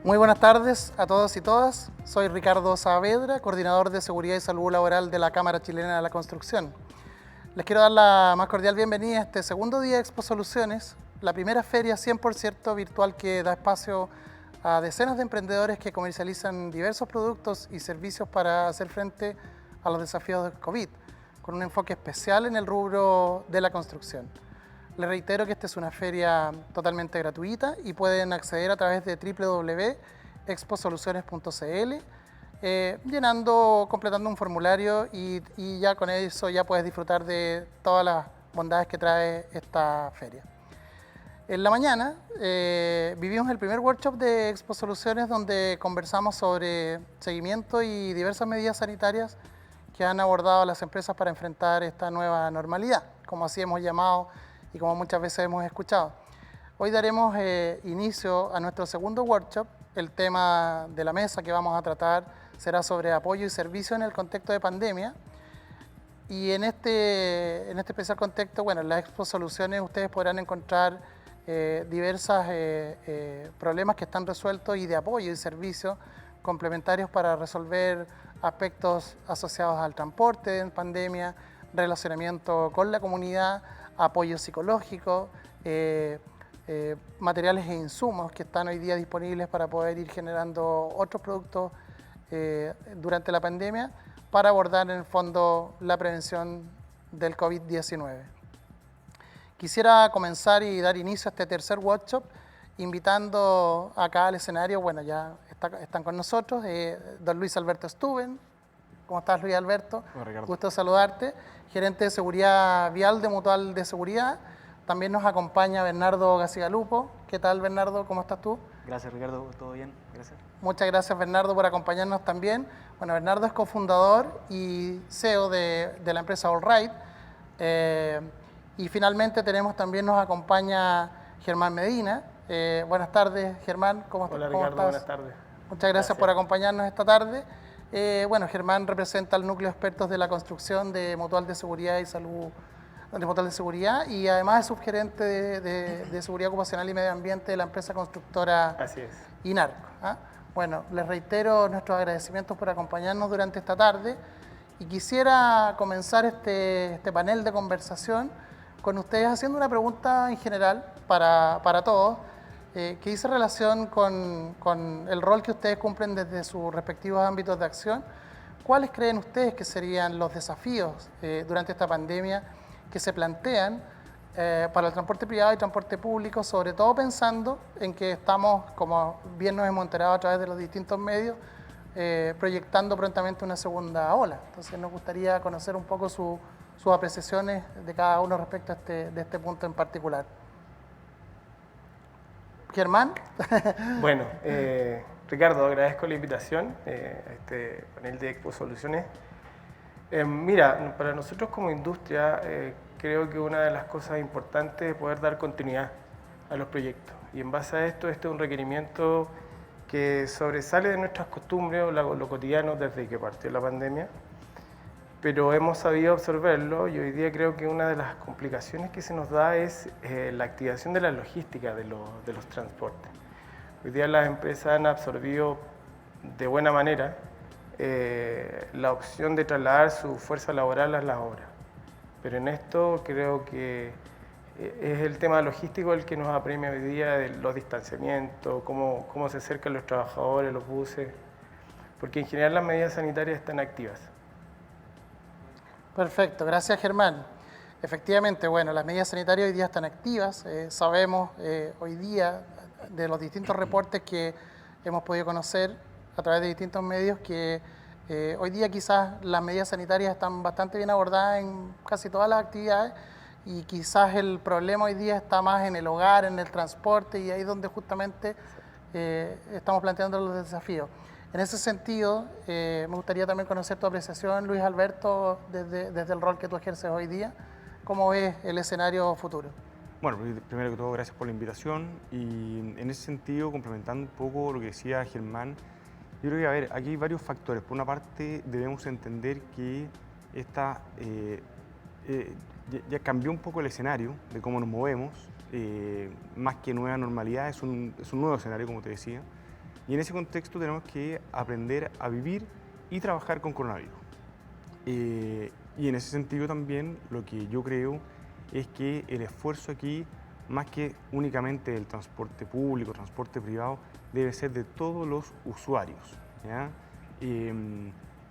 Muy buenas tardes a todos y todas. Soy Ricardo Saavedra, coordinador de Seguridad y Salud Laboral de la Cámara Chilena de la Construcción. Les quiero dar la más cordial bienvenida a este segundo día de Expo Soluciones, la primera feria 100% virtual que da espacio a decenas de emprendedores que comercializan diversos productos y servicios para hacer frente a los desafíos del COVID, con un enfoque especial en el rubro de la construcción. Les reitero que esta es una feria totalmente gratuita y pueden acceder a través de www.exposoluciones.cl completando un formulario y ya con eso ya puedes disfrutar de todas las bondades que trae esta feria. En la mañana vivimos el primer workshop de Expo Soluciones donde conversamos sobre seguimiento y diversas medidas sanitarias que han abordado las empresas para enfrentar esta nueva normalidad, como así hemos llamado y como muchas veces hemos escuchado. Hoy daremos inicio a nuestro segundo workshop. El tema de la mesa que vamos a tratar será sobre apoyo y servicio en el contexto de pandemia. Y en este especial contexto, bueno, en las Expo Soluciones ustedes podrán encontrar diversos problemas que están resueltos y de apoyo y servicios complementarios para resolver aspectos asociados al transporte en pandemia, relacionamiento con la comunidad, apoyo psicológico, materiales e insumos que están hoy día disponibles para poder ir generando otros productos durante la pandemia para abordar en el fondo la prevención del COVID-19. Quisiera comenzar y dar inicio a este tercer workshop invitando acá al escenario, bueno, ya están con nosotros, don Luis Alberto Stuben. ¿Cómo estás, Luis Alberto? Hola, Ricardo. Gusto saludarte. Gerente de Seguridad Vial de Mutual de Seguridad. También nos acompaña Bernardo Gacigalupo. ¿Qué tal, Bernardo? ¿Cómo estás tú? Gracias, Ricardo. ¿Todo bien? Gracias. Muchas gracias, Bernardo, por acompañarnos también. Bueno, Bernardo es cofundador y CEO de la empresa Allright. Y finalmente nos acompaña Germán Medina. Buenas tardes, Germán. Hola, ¿Cómo Ricardo, estás? buenas tardes. Muchas gracias por acompañarnos esta tarde. Germán representa al núcleo de expertos de la construcción de Mutual de Seguridad y Salud, de Mutual de Seguridad, y además es subgerente de Seguridad Ocupacional y Medio Ambiente de la empresa constructora Así es. INARCO. Bueno, les reitero nuestros agradecimientos por acompañarnos durante esta tarde y quisiera comenzar este panel de conversación con ustedes haciendo una pregunta en general para todos, que dice relación con el rol que ustedes cumplen desde sus respectivos ámbitos de acción. ¿Cuáles creen ustedes que serían los desafíos durante esta pandemia que se plantean para el transporte privado y transporte público, sobre todo pensando en que estamos, como bien nos hemos enterado a través de los distintos medios, proyectando prontamente una segunda ola? Entonces nos gustaría conocer un poco sus apreciaciones de cada uno respecto a de este punto en particular. Germán. Bueno, Ricardo, agradezco la invitación a este panel de Expo Soluciones. Mira, para nosotros como industria, creo que una de las cosas importantes es poder dar continuidad a los proyectos. Y en base a esto, este es un requerimiento que sobresale de nuestras costumbres o lo cotidiano desde que partió la pandemia, pero hemos sabido absorberlo y hoy día creo que una de las complicaciones que se nos da es la activación de la logística de los transportes. Hoy día las empresas han absorbido de buena manera la opción de trasladar su fuerza laboral a las obras, pero en esto creo que es el tema logístico el que nos apremia hoy día, de los distanciamientos, cómo se acercan los trabajadores, los buses, porque en general las medidas sanitarias están activas. Perfecto, gracias, Germán. Efectivamente, bueno, las medidas sanitarias hoy día están activas. Sabemos hoy día de los distintos reportes que hemos podido conocer a través de distintos medios que hoy día quizás las medidas sanitarias están bastante bien abordadas en casi todas las actividades y quizás el problema hoy día está más en el hogar, en el transporte, y ahí es donde justamente estamos planteando los desafíos. En ese sentido, me gustaría también conocer tu apreciación, Luis Alberto, desde el rol que tú ejerces hoy día. ¿Cómo ves el escenario futuro? Bueno, primero que todo, gracias por la invitación y en ese sentido, complementando un poco lo que decía Germán, yo creo que, a ver, aquí hay varios factores. Por una parte, debemos entender que ya cambió un poco el escenario de cómo nos movemos, más que nueva normalidad, es un nuevo escenario, como te decía. Y en ese contexto tenemos que aprender a vivir y trabajar con coronavirus. Y en ese sentido también lo que yo creo es que el esfuerzo aquí, más que únicamente del transporte público, transporte privado, debe ser de todos los usuarios, ¿ya?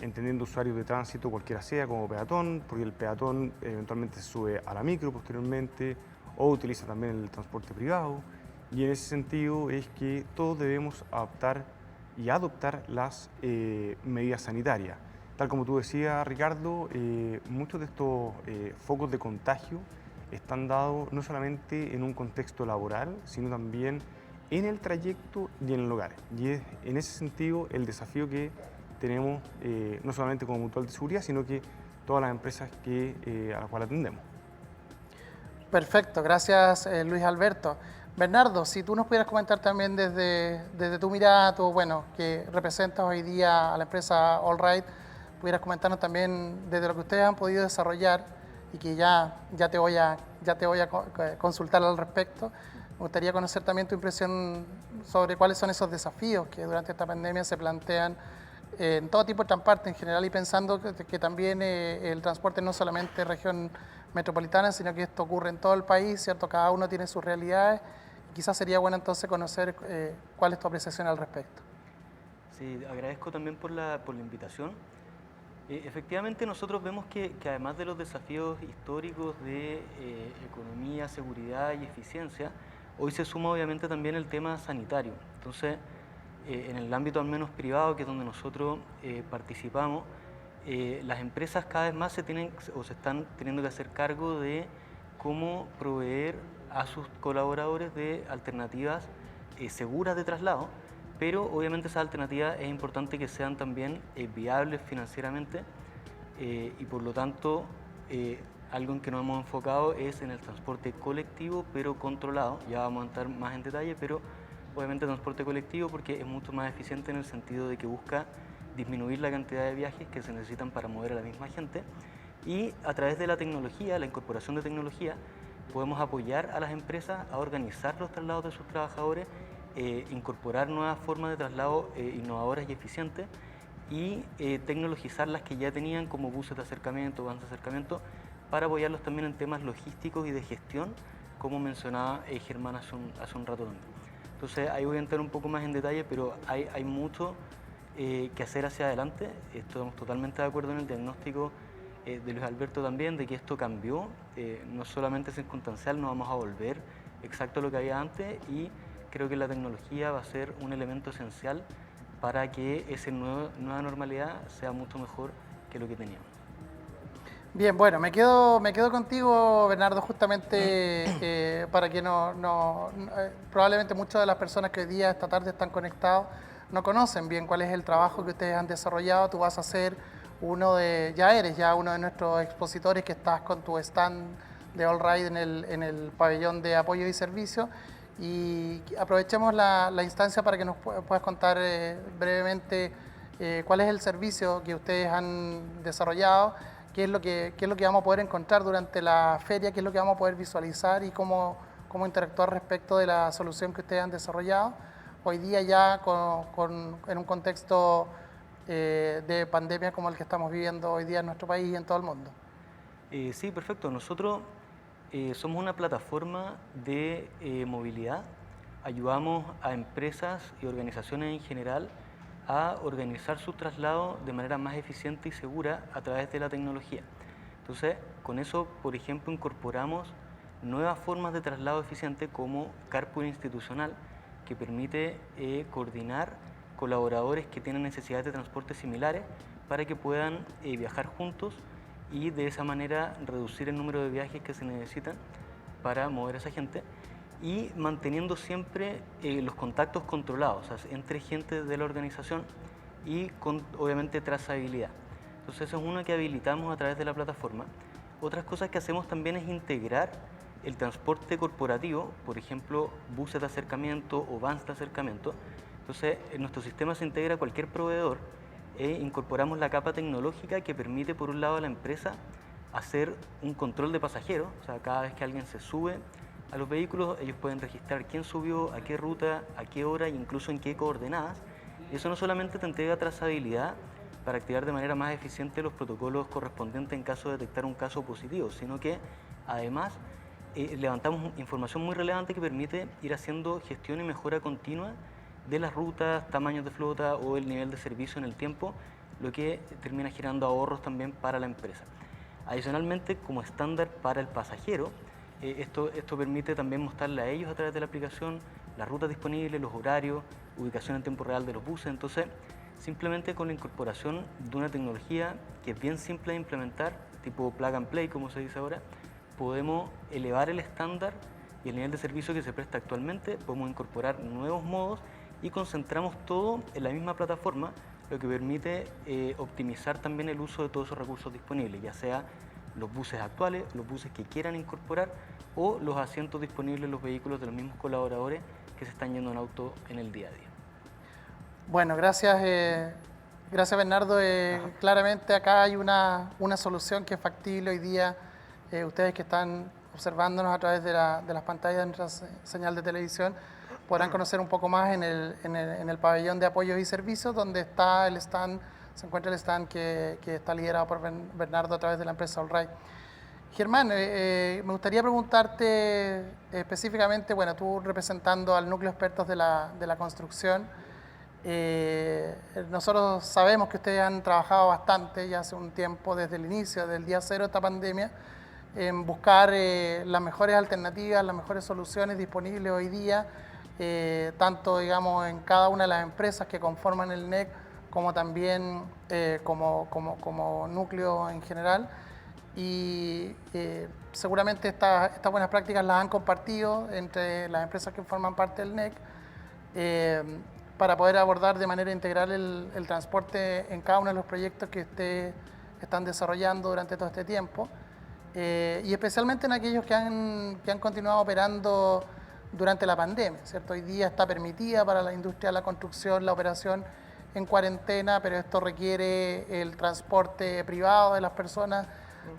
Entendiendo usuarios de tránsito cualquiera sea, como peatón, porque el peatón eventualmente se sube a la micro posteriormente o utiliza también el transporte privado. Y en ese sentido es que todos debemos adaptar y adoptar las medidas sanitarias. Tal como tú decías, Ricardo, muchos de estos focos de contagio están dados no solamente en un contexto laboral, sino también en el trayecto y en el hogar. Y es en ese sentido el desafío que tenemos no solamente como Mutual de Seguridad, sino que todas las empresas a las cuales atendemos. Perfecto, gracias Luis Alberto. Bernardo, si tú nos pudieras comentar también desde tu mirada, tú, bueno, que representas hoy día a la empresa AllRide, pudieras comentarnos también desde lo que ustedes han podido desarrollar y que ya te voy a consultar al respecto. Me gustaría conocer también tu impresión sobre cuáles son esos desafíos que durante esta pandemia se plantean en todo tipo de transporte en general y pensando que también el transporte no solamente región metropolitana, sino que esto ocurre en todo el país, ¿cierto? Cada uno tiene sus realidades y quizás sería bueno entonces conocer cuál es tu apreciación al respecto. Sí, agradezco también por la invitación. Efectivamente, nosotros vemos que además de los desafíos históricos de economía, seguridad y eficiencia, hoy se suma obviamente también el tema sanitario. Entonces, en el ámbito al menos privado, que es donde nosotros participamos, las empresas cada vez más se están teniendo que hacer cargo de cómo proveer a sus colaboradores de alternativas seguras de traslado, pero obviamente esas alternativas es importante que sean también viables financieramente y por lo tanto algo en que nos hemos enfocado es en el transporte colectivo pero controlado. Ya vamos a entrar más en detalle, pero obviamente transporte colectivo porque es mucho más eficiente en el sentido de que busca disminuir la cantidad de viajes que se necesitan para mover a la misma gente y a través de la tecnología, la incorporación de tecnología, podemos apoyar a las empresas a organizar los traslados de sus trabajadores, incorporar nuevas formas de traslado innovadoras y eficientes y tecnologizar las que ya tenían como buses de acercamiento, vans de acercamiento, para apoyarlos también en temas logísticos y de gestión, como mencionaba Germán hace un rato también. Entonces ahí voy a entrar un poco más en detalle, pero hay mucho que hacer hacia adelante. Estamos totalmente de acuerdo en el diagnóstico de Luis Alberto también, de que esto cambió, no solamente circunstancial, no vamos a volver exacto a lo que había antes y creo que la tecnología va a ser un elemento esencial para que esa nueva normalidad sea mucho mejor que lo que teníamos. Bien, bueno, me quedo contigo, Bernardo, justamente para que probablemente muchas de las personas que hoy día, esta tarde, están conectados, no conocen bien cuál es el trabajo que ustedes han desarrollado. Tú vas a ser eres uno de nuestros expositores que estás con tu stand de AllRide en el pabellón de apoyo y servicio. Y aprovechemos la instancia para que nos puedas contar brevemente cuál es el servicio que ustedes han desarrollado, qué es lo que vamos a poder encontrar durante la feria, qué es lo que vamos a poder visualizar y cómo interactuar respecto de la solución que ustedes han desarrollado hoy día ya en un contexto de pandemia como el que estamos viviendo hoy día en nuestro país y en todo el mundo. Sí, perfecto. Nosotros somos una plataforma de movilidad. Ayudamos a empresas y organizaciones en general a organizar su traslado de manera más eficiente y segura a través de la tecnología. Entonces, con eso, por ejemplo, incorporamos nuevas formas de traslado eficiente como carpool institucional, que permite coordinar colaboradores que tienen necesidades de transporte similares para que puedan viajar juntos y de esa manera reducir el número de viajes que se necesitan para mover a esa gente y manteniendo siempre los contactos controlados, o sea, entre gente de la organización y con obviamente trazabilidad. Entonces eso es una que habilitamos a través de la plataforma. Otras cosas que hacemos también es integrar el transporte corporativo, por ejemplo, buses de acercamiento o vans de acercamiento. Entonces en nuestro sistema se integra cualquier proveedor e incorporamos la capa tecnológica que permite por un lado a la empresa hacer un control de pasajeros, o sea, cada vez que alguien se sube a los vehículos, ellos pueden registrar quién subió, a qué ruta, a qué hora e incluso en qué coordenadas, Y eso no solamente te entrega trazabilidad para activar de manera más eficiente los protocolos correspondientes en caso de detectar un caso positivo, sino que además levantamos información muy relevante que permite ir haciendo gestión y mejora continua de las rutas, tamaños de flota o el nivel de servicio en el tiempo, lo que termina generando ahorros también para la empresa. Adicionalmente, como estándar para el pasajero, esto permite también mostrarle a ellos a través de la aplicación las rutas disponibles, los horarios, ubicación en tiempo real de los buses. Entonces, simplemente con la incorporación de una tecnología que es bien simple de implementar, tipo plug and play, como se dice ahora, podemos elevar el estándar y el nivel de servicio que se presta actualmente, podemos incorporar nuevos modos y concentramos todo en la misma plataforma, lo que permite optimizar también el uso de todos esos recursos disponibles, ya sea los buses actuales, los buses que quieran incorporar o los asientos disponibles en los vehículos de los mismos colaboradores que se están yendo en auto en el día a día. Bueno, gracias, gracias Bernardo. Claramente acá hay una solución que es factible hoy día. Ustedes que están observándonos a través de las pantallas de nuestra señal de televisión podrán conocer un poco más en el pabellón de apoyos y servicios, donde está el stand, se encuentra el stand que está liderado por Bernardo a través de la empresa Allride. Germán, me gustaría preguntarte específicamente, bueno, tú representando al núcleo de expertos de la construcción, nosotros sabemos que ustedes han trabajado bastante ya hace un tiempo, desde el inicio, del día cero de esta pandemia, en buscar las mejores alternativas, las mejores soluciones disponibles hoy día, tanto digamos en cada una de las empresas que conforman el NEC, como también como núcleo en general. Y seguramente estas buenas prácticas las han compartido entre las empresas que forman parte del NEC para poder abordar de manera integral el transporte en cada uno de los proyectos que ustedes están desarrollando durante todo este tiempo. Y especialmente en aquellos que han continuado operando durante la pandemia, ¿cierto? Hoy día está permitida para la industria de la construcción la operación en cuarentena, pero esto requiere el transporte privado de las personas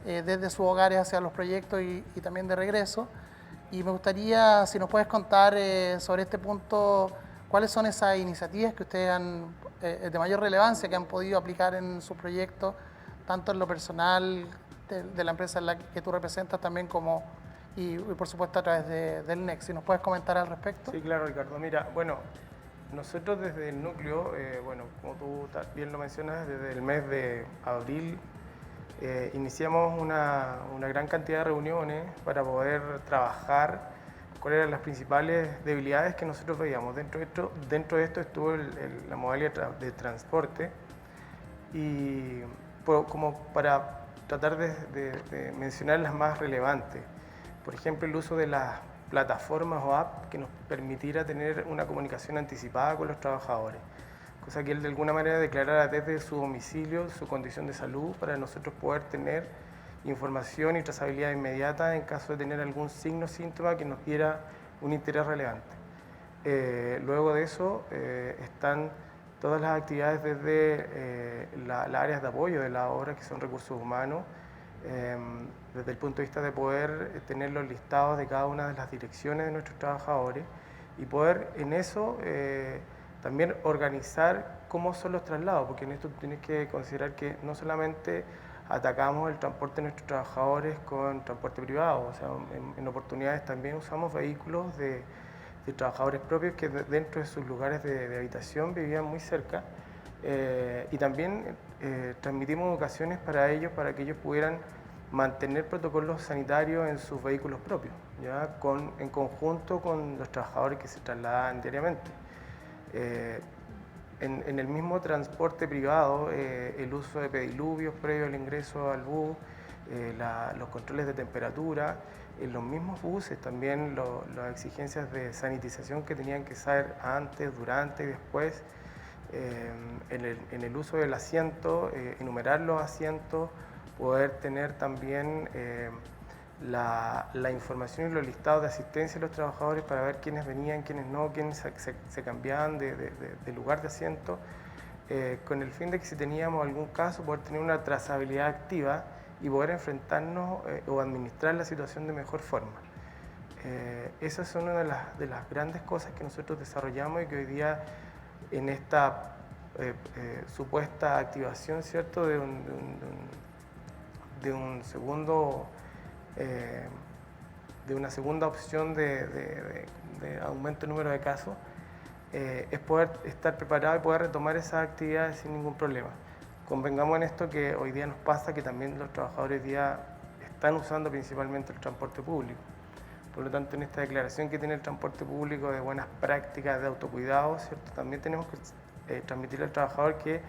desde sus hogares hacia los proyectos y también de regreso. Y me gustaría, si nos puedes contar sobre este punto, cuáles son esas iniciativas que ustedes han, de mayor relevancia, que han podido aplicar en su proyecto, tanto en lo personal de la empresa en la que tú representas, también como, y por supuesto a través del NEC. Si nos puedes comentar al respecto. Sí, claro, Ricardo. Mira, bueno, nosotros desde el núcleo, bueno, como tú bien lo mencionas, desde el mes de abril iniciamos una gran cantidad de reuniones para poder trabajar cuáles eran las principales debilidades que nosotros veíamos. Dentro de esto estuvo la modalidad de transporte y como para tratar de mencionar las más relevantes. Por ejemplo, el uso de las plataformas o apps que nos permitiera tener una comunicación anticipada con los trabajadores, cosa que él de alguna manera declarara desde su domicilio su condición de salud para nosotros poder tener información y trazabilidad inmediata en caso de tener algún signo o síntoma que nos diera un interés relevante. Luego de eso están todas las actividades desde las áreas de apoyo de la obra, que son recursos humanos, desde el punto de vista de poder tener los listados de cada una de las direcciones de nuestros trabajadores y poder en eso también organizar cómo son los traslados, porque en esto tienes que considerar que no solamente atacamos el transporte de nuestros trabajadores con transporte privado, o sea, en oportunidades también usamos vehículos de trabajadores propios que dentro de sus lugares de habitación vivían muy cerca, y también transmitimos educaciones para ellos, para que ellos pudieran mantener protocolos sanitarios en sus vehículos propios, ¿ya? En conjunto con los trabajadores que se trasladan diariamente. En el mismo transporte privado, el uso de pediluvios previo al ingreso al bus, los controles de temperatura, en los mismos buses también las exigencias de sanitización que tenían que ser antes, durante y después, en el uso del asiento, enumerar los asientos, poder tener también la información y los listados de asistencia de los trabajadores para ver quiénes venían, quiénes no, quiénes se cambiaban de lugar de asiento, con el fin de que si teníamos algún caso poder tener una trazabilidad activa y poder enfrentarnos o administrar la situación de mejor forma. Esas son una de las grandes cosas que nosotros desarrollamos y que hoy día en esta supuesta activación, ¿cierto?, de un segundo, de una segunda opción de aumento del número de casos, es poder estar preparado y poder retomar esas actividades sin ningún problema. Convengamos en esto que hoy día nos pasa que también los trabajadores hoy día están usando principalmente el transporte público. Por lo tanto, en esta declaración que tiene el transporte público de buenas prácticas de autocuidado, ¿cierto?, también tenemos que transmitirle al trabajador que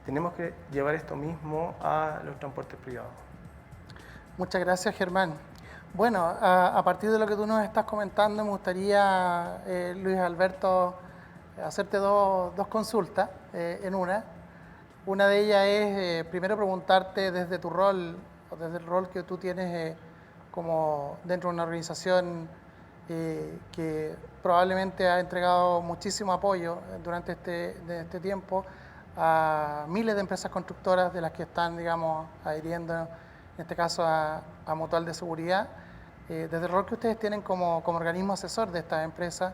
tenemos que llevar esto mismo a los transportes privados. Muchas gracias, Germán. Bueno, a partir de lo que tú nos estás comentando, me gustaría, Luis Alberto, hacerte dos consultas en una. Una de ellas es, primero, preguntarte desde tu rol, o desde el rol que tú tienes como dentro de una organización que probablemente ha entregado muchísimo apoyo durante este tiempo a miles de empresas constructoras de las que están, digamos, adhiriendo, en este caso a Mutual de Seguridad, desde el rol que ustedes tienen como organismo asesor de estas empresas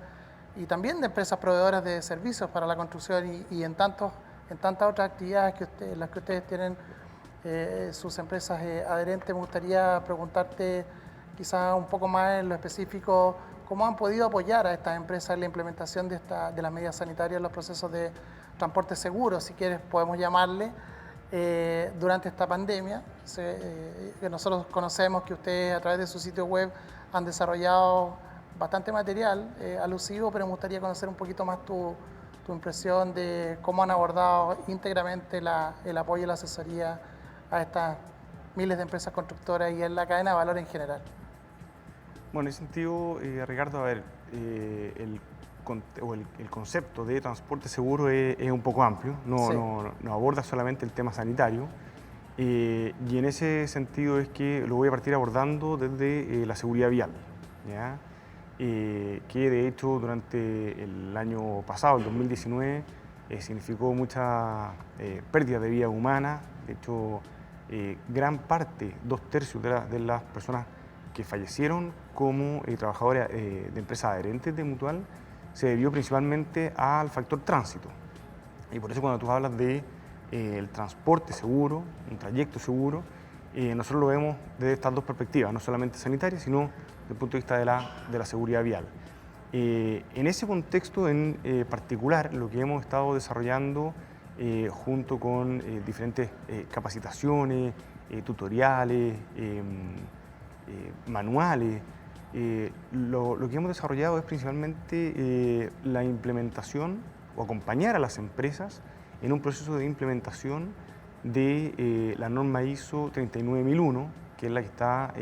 y también de empresas proveedoras de servicios para la construcción y en tantas otras actividades en las que ustedes tienen sus empresas adherentes, me gustaría preguntarte quizás un poco más en lo específico, ¿cómo han podido apoyar a estas empresas en la implementación de las medidas sanitarias en los procesos de transporte seguro, si quieres podemos llamarle, durante esta pandemia? Que nosotros conocemos que ustedes a través de su sitio web han desarrollado bastante material alusivo, pero me gustaría conocer un poquito más tu impresión de cómo han abordado íntegramente el apoyo y la asesoría a estas miles de empresas constructoras y en la cadena de valor en general. Bueno, en ese sentido, Ricardo, a ver, el concepto de transporte seguro es un poco amplio, no aborda solamente el tema sanitario, y en ese sentido es que lo voy a partir abordando desde la seguridad vial, ¿ya? Que de hecho durante el año pasado, el 2019, significó mucha pérdida de vida humana. De hecho, gran parte, 2/3 de las personas que fallecieron como trabajadores de empresas adherentes de Mutual se debió principalmente al factor tránsito. Y por eso cuando tú hablas de el transporte seguro, un trayecto seguro, nosotros lo vemos desde estas dos perspectivas, no solamente sanitarias, sino desde el punto de vista de la seguridad vial. En ese contexto en particular, lo que hemos estado desarrollando junto con diferentes capacitaciones, tutoriales, manuales, lo que hemos desarrollado es principalmente la implementación o acompañar a las empresas en un proceso de implementación de la norma ISO 39001, que es la que está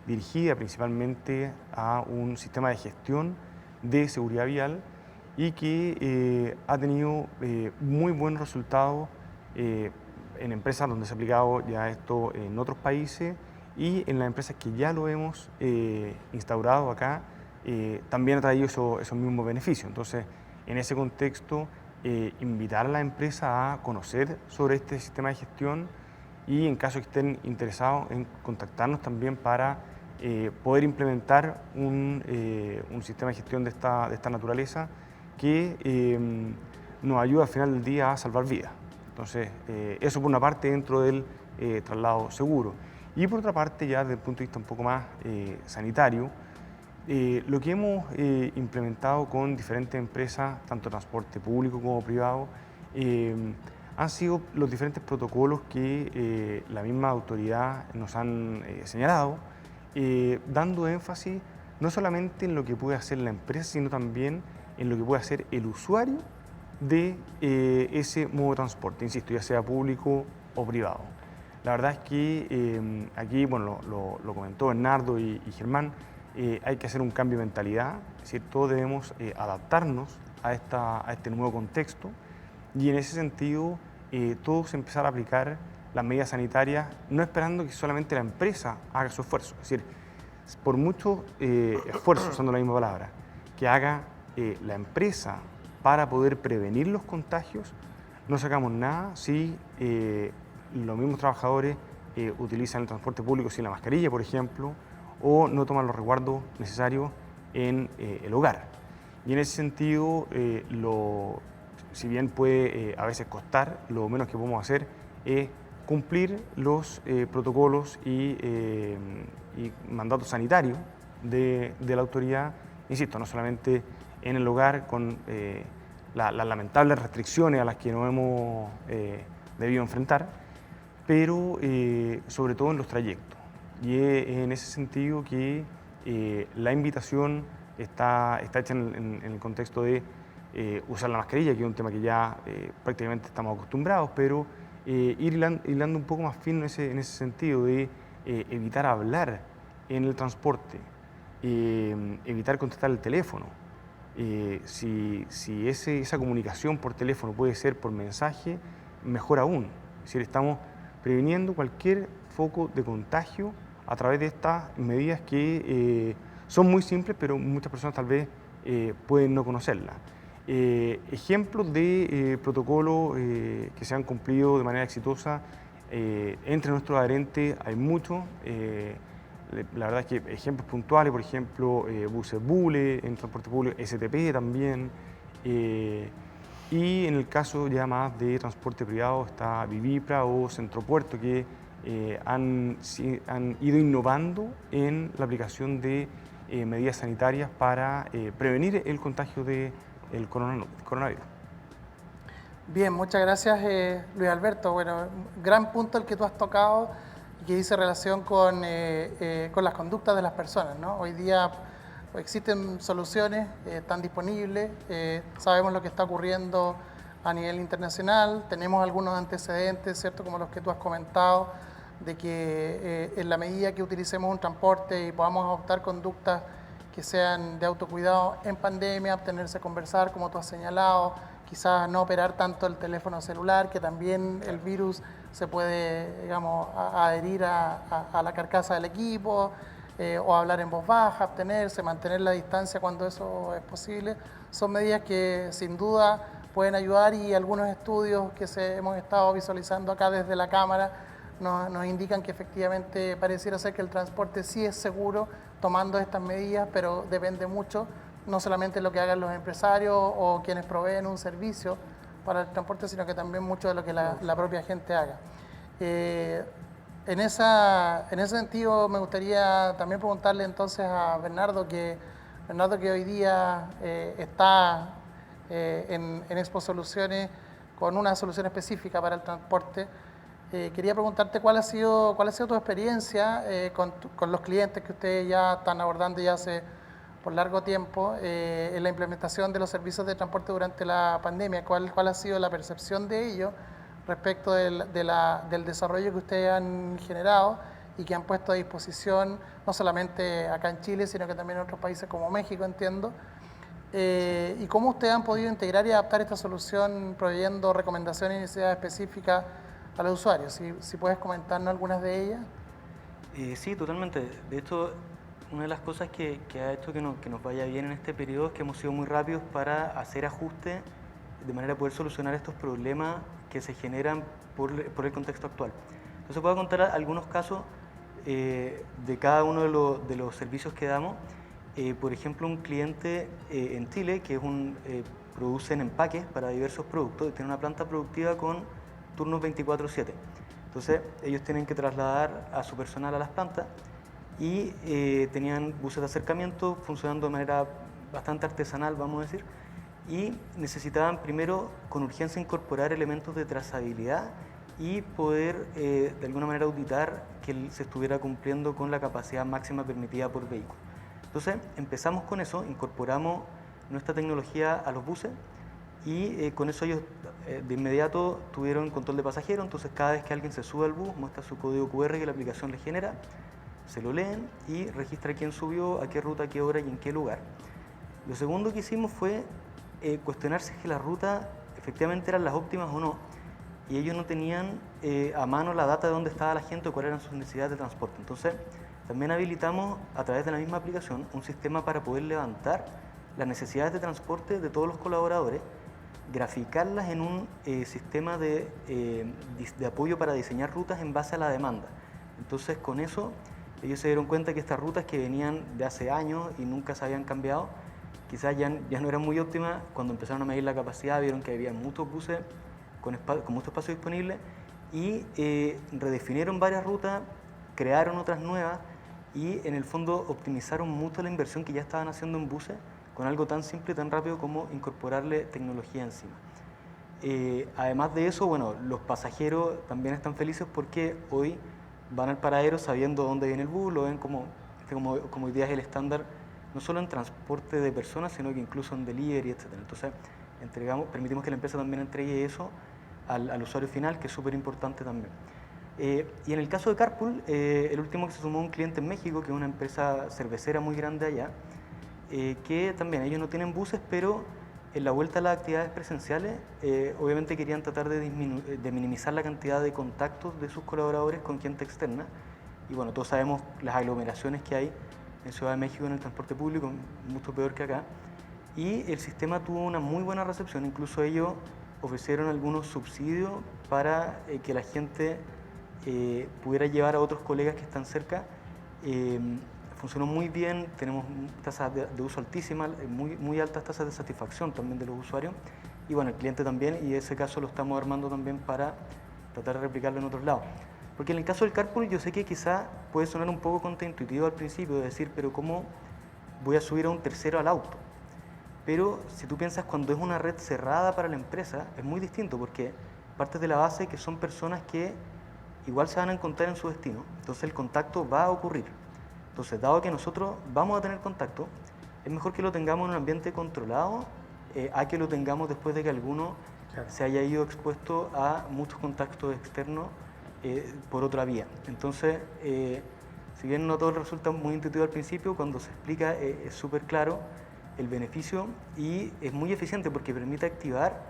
dirigida principalmente a un sistema de gestión de seguridad vial y que ha tenido muy buenos resultados en empresas donde se ha aplicado ya esto en otros países y en las empresas que ya lo hemos instaurado acá, también ha traído esos mismos beneficios. Entonces, en ese contexto, invitar a la empresa a conocer sobre este sistema de gestión y en caso que estén interesados en contactarnos también para poder implementar un sistema de gestión de esta naturaleza que nos ayuda al final del día a salvar vidas. Entonces, eso por una parte dentro del traslado seguro. Y por otra parte, ya desde el punto de vista un poco más sanitario, lo que hemos implementado con diferentes empresas, tanto transporte público como privado, han sido los diferentes protocolos que la misma autoridad nos han señalado, dando énfasis no solamente en lo que puede hacer la empresa, sino también en lo que puede hacer el usuario de ese modo de transporte, insisto, ya sea público o privado. La verdad es que aquí, bueno, lo comentó Bernardo y Germán, hay que hacer un cambio de mentalidad, es decir, todos debemos adaptarnos a este nuevo contexto y en ese sentido todos empezar a aplicar las medidas sanitarias, no esperando que solamente la empresa haga su esfuerzo, es decir, por mucho esfuerzo, usando la misma palabra, que haga la empresa para poder prevenir los contagios, no sacamos nada si los mismos trabajadores utilizan el transporte público sin la mascarilla, por ejemplo, o no toman los resguardos necesarios en el hogar. Y en ese sentido, si bien puede a veces costar, lo menos que podemos hacer es cumplir los protocolos y mandatos sanitarios de la autoridad, insisto, no solamente en el hogar con las lamentables restricciones a las que nos hemos debido enfrentar, pero sobre todo en los trayectos. Y es en ese sentido que la invitación está hecha en el contexto de usar la mascarilla, que es un tema que ya prácticamente estamos acostumbrados, pero ir hilando un poco más fino en ese sentido de evitar hablar en el transporte, evitar contestar el teléfono. Si esa comunicación por teléfono puede ser por mensaje, mejor aún. Es decir, estamos previniendo cualquier foco de contagio a través de estas medidas que son muy simples, pero muchas personas tal vez pueden no conocerlas. Ejemplos de protocolos que se han cumplido de manera exitosa entre nuestros adherentes hay muchos. La verdad es que ejemplos puntuales, por ejemplo, buses Bule, en transporte público, STP también. Y en el caso ya más de transporte privado está Vivipra o Centropuerto, que han ido innovando en la aplicación de medidas sanitarias para prevenir el contagio del coronavirus. Bien, muchas gracias Luis Alberto. Bueno, gran punto el que tú has tocado y que dice relación con las conductas de las personas, ¿no? Hoy día existen soluciones, están disponibles, sabemos lo que está ocurriendo a nivel internacional, tenemos algunos antecedentes, ¿cierto? Como los que tú has comentado, de que en la medida que utilicemos un transporte y podamos adoptar conductas que sean de autocuidado en pandemia, abstenerse a conversar, como tú has señalado, quizás no operar tanto el teléfono celular, que también el virus se puede, digamos, adherir a la carcasa del equipo, o hablar en voz baja, abstenerse, mantener la distancia cuando eso es posible. Son medidas que sin duda pueden ayudar y algunos estudios que hemos estado visualizando acá desde la Cámara nos indican que efectivamente pareciera ser que el transporte sí es seguro tomando estas medidas, pero depende mucho, no solamente lo que hagan los empresarios o quienes proveen un servicio para el transporte, sino que también mucho de lo que la propia gente haga. En ese sentido me gustaría también preguntarle entonces a Bernardo que hoy día está en Expo Soluciones con una solución específica para el transporte. Quería preguntarte cuál ha sido tu experiencia con los clientes que ustedes ya están abordando ya hace por largo tiempo en la implementación de los servicios de transporte durante la pandemia. ¿Cuál ha sido la percepción de ellos respecto del desarrollo que ustedes han generado y que han puesto a disposición, no solamente acá en Chile, sino que también en otros países como México, entiendo? ¿Y cómo ustedes han podido integrar y adaptar esta solución proveyendo recomendaciones y necesidades específicas a los usuarios? Si puedes comentarnos algunas de ellas. Sí, totalmente. De hecho, una de las cosas que ha hecho que nos vaya bien en este periodo es que hemos sido muy rápidos para hacer ajustes de manera a poder solucionar estos problemas que se generan por el contexto actual. Entonces voy a contar algunos casos de cada uno de los servicios que damos. Por ejemplo, un cliente en Chile que producen empaques para diversos productos, tiene una planta productiva con turnos 24/7. Entonces ellos tienen que trasladar a su personal a las plantas y tenían buses de acercamiento funcionando de manera bastante artesanal, vamos a decir, y necesitaban primero con urgencia incorporar elementos de trazabilidad y poder de alguna manera auditar que se estuviera cumpliendo con la capacidad máxima permitida por vehículo. Entonces empezamos con eso, incorporamos nuestra tecnología a los buses y con eso ellos de inmediato tuvieron control de pasajeros. Entonces cada vez que alguien se sube al bus muestra su código QR que la aplicación le genera, se lo leen y registra quién subió, a qué ruta, a qué hora y en qué lugar. Lo segundo que hicimos fue cuestionarse si las rutas efectivamente eran las óptimas o no, y ellos no tenían a mano la data de dónde estaba la gente o cuáles eran sus necesidades de transporte. Entonces también habilitamos a través de la misma aplicación un sistema para poder levantar las necesidades de transporte de todos los colaboradores, graficarlas en un sistema de apoyo para diseñar rutas en base a la demanda. Entonces con eso ellos se dieron cuenta que estas rutas que venían de hace años y nunca se habían cambiado, quizás ya no eran muy óptimas. Cuando empezaron a medir la capacidad vieron que había muchos buses con mucho espacio disponible y redefinieron varias rutas, crearon otras nuevas y en el fondo optimizaron mucho la inversión que ya estaban haciendo en buses con algo tan simple y tan rápido como incorporarle tecnología encima. Además de eso, bueno, los pasajeros también están felices porque hoy van al paradero sabiendo dónde viene el bus, lo ven como hoy día es el estándar, no solo en transporte de personas, sino que incluso en delivery, etc. Entonces, permitimos que la empresa también entregue eso al usuario final, que es súper importante también. Y en el caso de Carpool, el último que se sumó un cliente en México, que es una empresa cervecera muy grande allá, que también ellos no tienen buses, pero en la vuelta a las actividades presenciales, obviamente querían tratar de minimizar la cantidad de contactos de sus colaboradores con gente externa. Y bueno, todos sabemos las aglomeraciones que hay en Ciudad de México en el transporte público, mucho peor que acá. Y el sistema tuvo una muy buena recepción, incluso ellos ofrecieron algunos subsidios para que la gente pudiera llevar a otros colegas que están cerca. Funcionó muy bien, tenemos tasas de uso altísimas, muy altas tasas de satisfacción también de los usuarios. Y bueno, el cliente también, y ese caso lo estamos armando también para tratar de replicarlo en otros lados. Porque en el caso del carpool yo sé que quizá puede sonar un poco contraintuitivo al principio, de decir, pero ¿cómo voy a subir a un tercero al auto? Pero si tú piensas cuando es una red cerrada para la empresa, es muy distinto porque partes de la base que son personas que igual se van a encontrar en su destino, entonces el contacto va a ocurrir. Entonces, dado que nosotros vamos a tener contacto, es mejor que lo tengamos en un ambiente controlado a que lo tengamos después de que alguno se haya ido expuesto a muchos contactos externos por otra vía. Entonces, si bien no todo resulta muy intuitivo al principio, cuando se explica es súper claro el beneficio y es muy eficiente porque permite activar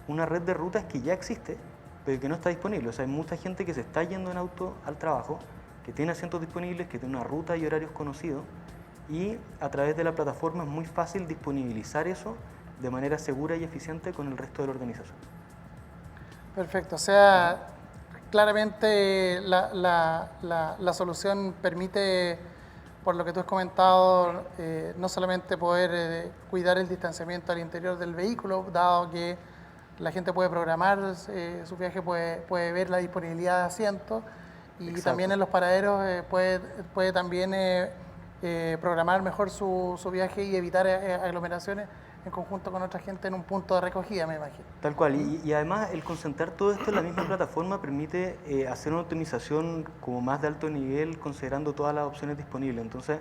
una red de rutas que ya existe, pero que no está disponible. O sea, hay mucha gente que se está yendo en auto al trabajo, que tiene asientos disponibles, que tiene una ruta y horarios conocidos, y a través de la plataforma es muy fácil disponibilizar eso de manera segura y eficiente con el resto de la organización. Perfecto, o sea, claramente la solución permite, por lo que tú has comentado, no solamente poder cuidar el distanciamiento al interior del vehículo, dado que la gente puede programar su viaje, puede ver la disponibilidad de asientos, y Exacto. también en los paraderos puede también programar mejor su viaje y evitar aglomeraciones en conjunto con otra gente en un punto de recogida, me imagino. Tal cual, y además el concentrar todo esto en la misma plataforma permite hacer una optimización como más de alto nivel considerando todas las opciones disponibles. Entonces,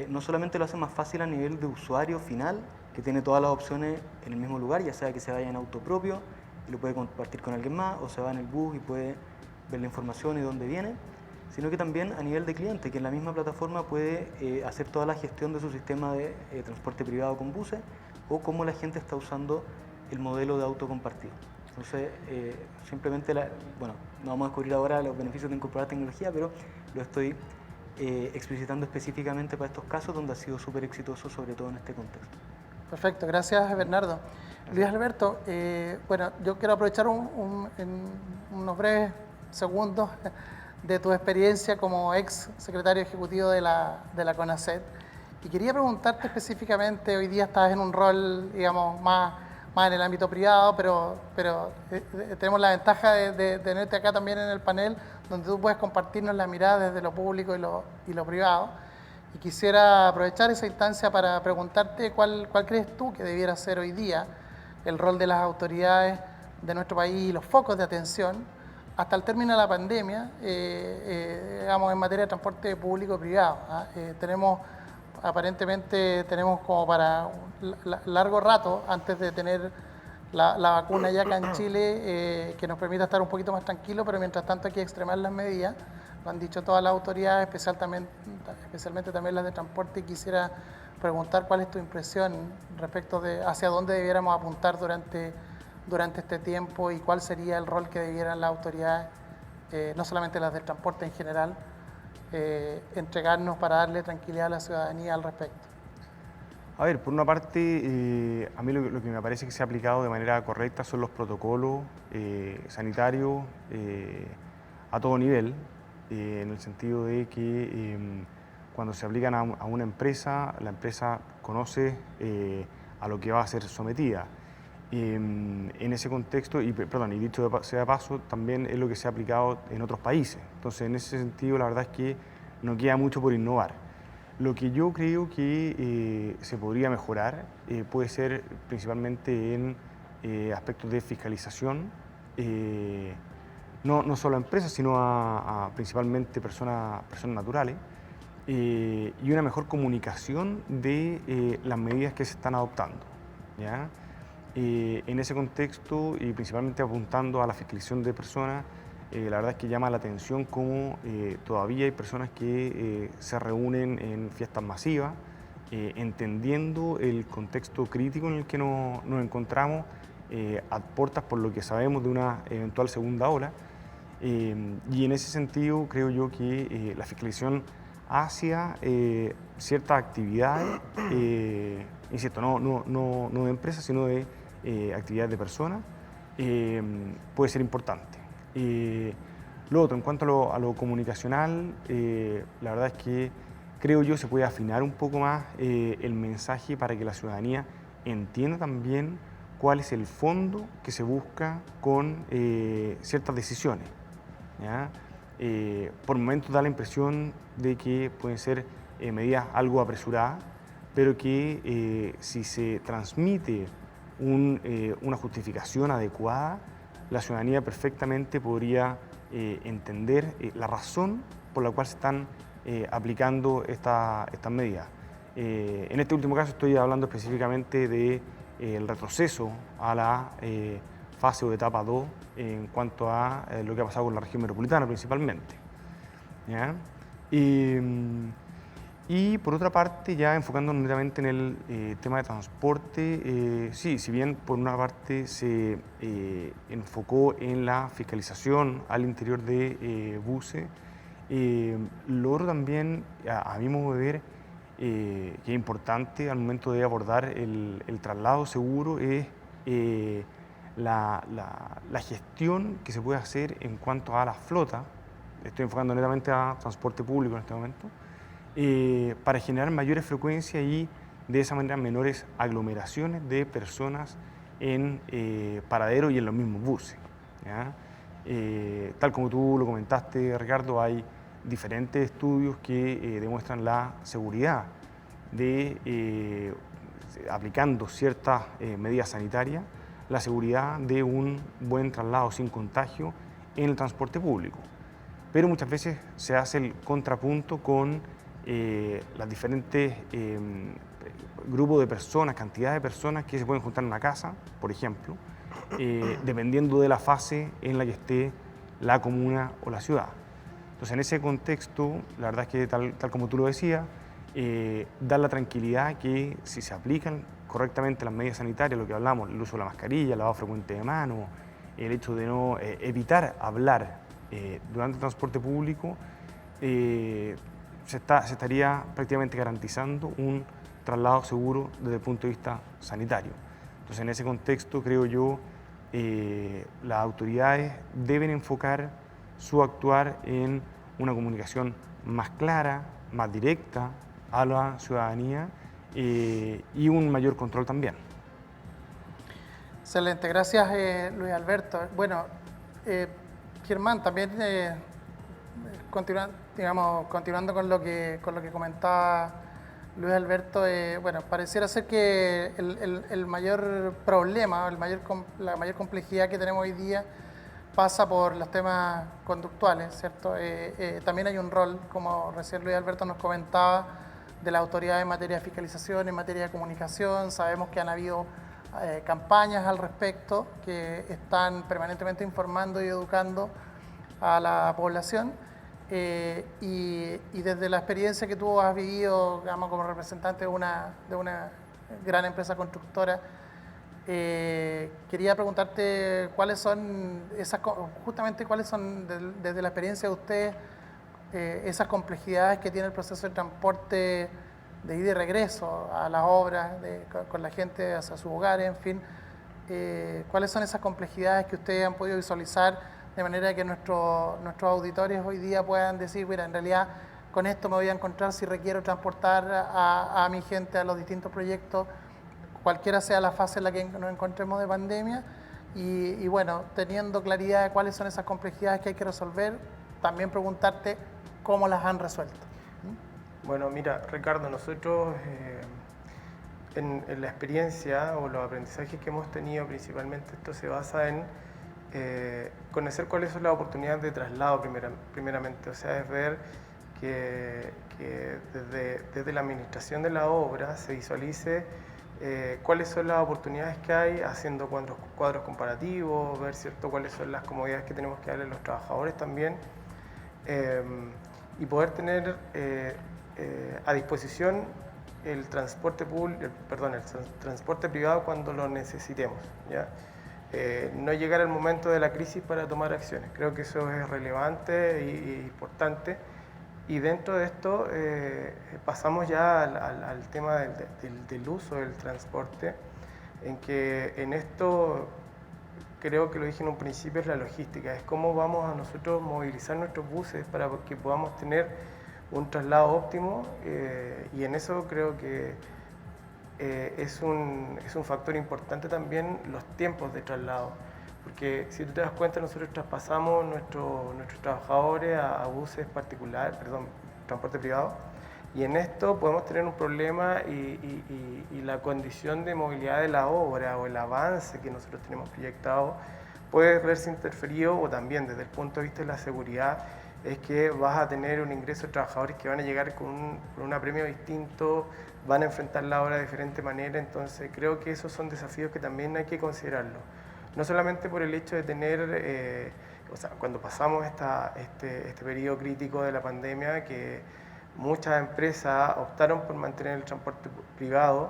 no solamente lo hace más fácil a nivel de usuario final, que tiene todas las opciones en el mismo lugar, ya sea que se vaya en auto propio y lo puede compartir con alguien más, o se va en el bus y puede ver la información y dónde viene, sino que también a nivel de cliente, que en la misma plataforma puede hacer toda la gestión de su sistema de transporte privado con buses o cómo la gente está usando el modelo de auto compartido. Entonces, simplemente, bueno, no vamos a descubrir ahora los beneficios de incorporar tecnología, pero lo estoy explicitando específicamente para estos casos donde ha sido súper exitoso, sobre todo en este contexto. Perfecto, gracias Bernardo. Luis Alberto, bueno, yo quiero aprovechar en unos breves segundos de tu experiencia como ex secretario ejecutivo de la CONACET y quería preguntarte específicamente, hoy día estás en un rol, digamos, más en el ámbito privado, pero tenemos la ventaja de tenerte acá también en el panel, donde tú puedes compartirnos la mirada desde lo público y lo privado. Y quisiera aprovechar esa instancia para preguntarte cuál crees tú que debiera ser hoy día el rol de las autoridades de nuestro país y los focos de atención hasta el término de la pandemia, digamos, en materia de transporte público y privado. Aparentemente tenemos como para largo rato antes de tener la vacuna ya acá en Chile que nos permita estar un poquito más tranquilos, pero mientras tanto hay que extremar las medidas. Lo han dicho todas las autoridades, especialmente también las de transporte, y quisiera preguntar cuál es tu impresión respecto de hacia dónde debiéramos apuntar durante este tiempo y cuál sería el rol que debieran las autoridades, no solamente las del transporte en general, entregarnos para darle tranquilidad a la ciudadanía al respecto. A ver, por una parte, a mí lo que me parece que se ha aplicado de manera correcta son los protocolos sanitarios a todo nivel, en el sentido de que cuando se aplican a una empresa, la empresa conoce a lo que va a ser sometida. En ese contexto, y dicho sea de paso, también es lo que se ha aplicado en otros países. Entonces, en ese sentido, la verdad es que no queda mucho por innovar. Lo que yo creo que se podría mejorar puede ser principalmente en aspectos de fiscalización, no solo a empresas, sino a principalmente personas naturales, y una mejor comunicación de las medidas que se están adoptando, ¿ya? En ese contexto, y principalmente apuntando a la fiscalización de personas, la verdad es que llama la atención cómo todavía hay personas que se reúnen en fiestas masivas, entendiendo el contexto crítico en el que nos encontramos, a puertas por lo que sabemos de una eventual segunda ola. Y en ese sentido creo yo que la fiscalización hacia ciertas actividades, insisto, no de empresas, sino de actividades de personas, puede ser importante. Lo otro, en cuanto a lo comunicacional, la verdad es que creo yo se puede afinar un poco más el mensaje para que la ciudadanía entienda también cuál es el fondo que se busca con ciertas decisiones, ¿ya? Por momentos da la impresión de que pueden ser medidas algo apresuradas, pero que si se transmite una justificación adecuada, la ciudadanía perfectamente podría entender la razón por la cual se están aplicando estas medidas. En este último caso estoy hablando específicamente del retroceso a la fase o etapa 2 en cuanto a lo que ha pasado con la región metropolitana principalmente, ¿ya? Y por otra parte, ya enfocándonos netamente en el tema de transporte, sí, si bien por una parte se enfocó en la fiscalización al interior de buses, lo otro también, a mi modo de ver, que es importante al momento de abordar el traslado seguro, es la gestión que se puede hacer en cuanto a la flota. Estoy enfocando netamente a transporte público en este momento, para generar mayores frecuencias y de esa manera menores aglomeraciones de personas en paraderos y en los mismos buses, ¿ya? Tal como tú lo comentaste, Ricardo, hay diferentes estudios que demuestran la seguridad de, aplicando ciertas medidas sanitarias, la seguridad de un buen traslado sin contagio en el transporte público. Pero muchas veces se hace el contrapunto con las diferentes grupos de personas, cantidad de personas que se pueden juntar en una casa, por ejemplo, dependiendo de la fase en la que esté la comuna o la ciudad. Entonces, en ese contexto, la verdad es que tal como tú lo decías, da la tranquilidad que si se aplican correctamente las medidas sanitarias, lo que hablamos, el uso de la mascarilla, el lavado frecuente de manos, el hecho de no evitar hablar durante el transporte público, se estaría prácticamente garantizando un traslado seguro desde el punto de vista sanitario. Entonces, en ese contexto, creo yo, las autoridades deben enfocar su actuar en una comunicación más clara, más directa a la ciudadanía, y un mayor control también. Excelente, gracias Luis Alberto. Bueno, Germán, también continuando con lo que comentaba Luis Alberto, bueno, pareciera ser que el mayor problema, la mayor complejidad que tenemos hoy día pasa por los temas conductuales, ¿cierto? También hay un rol, como recién Luis Alberto nos comentaba, de la autoridad en materia de fiscalización, en materia de comunicación. Sabemos que han habido campañas al respecto que están permanentemente informando y educando a la población. Y desde la experiencia que tú has vivido, digamos, como representante de una gran empresa constructora, quería preguntarte cuáles son desde la experiencia de ustedes esas complejidades que tiene el proceso de transporte de ida y regreso a las obras, con la gente hacia sus hogares, en fin. ¿Cuáles son esas complejidades que ustedes han podido visualizar de manera que nuestros auditores hoy día puedan decir, mira, en realidad con esto me voy a encontrar si requiero transportar a mi gente a los distintos proyectos, cualquiera sea la fase en la que nos encontremos de pandemia. Y bueno, teniendo claridad de cuáles son esas complejidades que hay que resolver, también preguntarte cómo las han resuelto. Bueno, mira, Ricardo, nosotros en la experiencia o los aprendizajes que hemos tenido, principalmente esto se basa en conocer cuáles son las oportunidades de traslado primeramente, o sea, es ver que desde la administración de la obra se visualice cuáles son las oportunidades que hay, haciendo cuadros comparativos, ver cierto cuáles son las comodidades que tenemos que darle a los trabajadores también, y poder tener a disposición el transporte transporte privado cuando lo necesitemos, ¿ya? No llegar al momento de la crisis para tomar acciones. Creo que eso es relevante e importante. Y dentro de esto pasamos ya al tema del uso del transporte, en que en esto creo que lo dije en un principio, es la logística, es cómo vamos a nosotros movilizar nuestros buses para que podamos tener un traslado óptimo, y en eso creo que es un factor importante también los tiempos de traslado, porque si tú te das cuenta, nosotros traspasamos nuestros trabajadores a buses particulares, transporte privado, y en esto podemos tener un problema y la condición de movilidad de la obra o el avance que nosotros tenemos proyectado puede verse interferido, o también desde el punto de vista de la seguridad, es que vas a tener un ingreso de trabajadores que van a llegar con un apremio distinto, van a enfrentar la obra de diferente manera. Entonces creo que esos son desafíos que también hay que considerarlo. No solamente por el hecho de tener, cuando pasamos este periodo crítico de la pandemia, que muchas empresas optaron por mantener el transporte privado,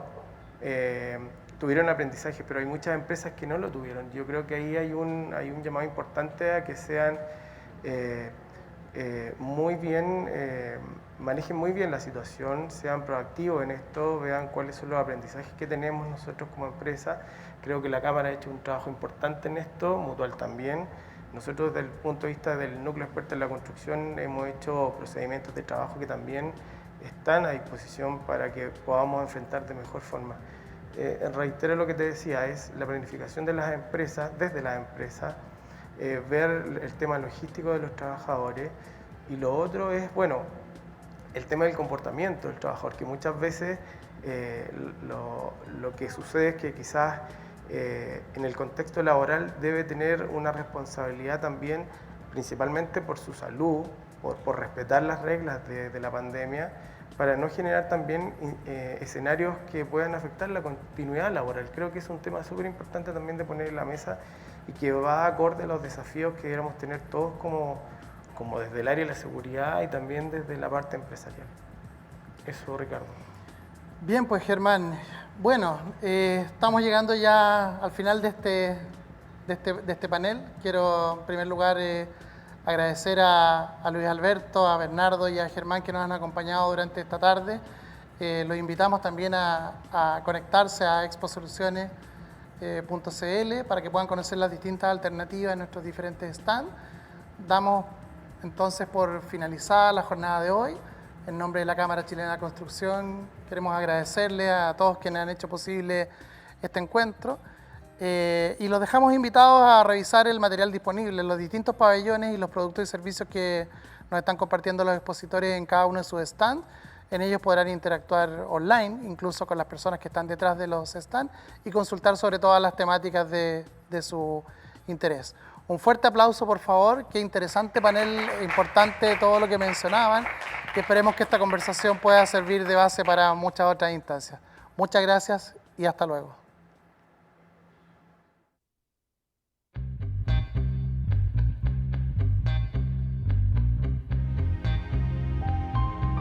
tuvieron aprendizaje, pero hay muchas empresas que no lo tuvieron. Yo creo que ahí hay un llamado importante a que sean manejen muy bien la situación, sean proactivos en esto, vean cuáles son los aprendizajes que tenemos nosotros como empresa. Creo que la Cámara ha hecho un trabajo importante en esto, Mutual también. Nosotros desde el punto de vista del núcleo experto en la construcción hemos hecho procedimientos de trabajo que también están a disposición para que podamos enfrentar de mejor forma. Reitero lo que te decía, es la planificación de las empresas, desde las empresas, ver el tema logístico de los trabajadores, y lo otro es, bueno, el tema del comportamiento del trabajador, que muchas veces lo que sucede es que quizás en el contexto laboral debe tener una responsabilidad también, principalmente por su salud, por respetar las reglas de la pandemia, para no generar también escenarios que puedan afectar la continuidad laboral. Creo que es un tema súper importante también de poner en la mesa y que va acorde a los desafíos que deberíamos tener todos como desde el área de la seguridad y también desde la parte empresarial. Eso, Ricardo. Bien, pues Germán, bueno, estamos llegando ya al final de este panel. Quiero en primer lugar agradecer a Luis Alberto, a Bernardo y a Germán que nos han acompañado durante esta tarde. Los invitamos también a conectarse a exposoluciones.cl para que puedan conocer las distintas alternativas en nuestros diferentes stands. Damos entonces por finalizada la jornada de hoy. En nombre de la Cámara Chilena de Construcción queremos agradecerle a todos quienes han hecho posible este encuentro, y los dejamos invitados a revisar el material disponible en los distintos pabellones y los productos y servicios que nos están compartiendo los expositores en cada uno de sus stands. En ellos podrán interactuar online, incluso con las personas que están detrás de los stands, y consultar sobre todas las temáticas de su interés. Un fuerte aplauso, por favor. Qué interesante panel, importante todo lo que mencionaban, que esperemos que esta conversación pueda servir de base para muchas otras instancias. Muchas gracias y hasta luego.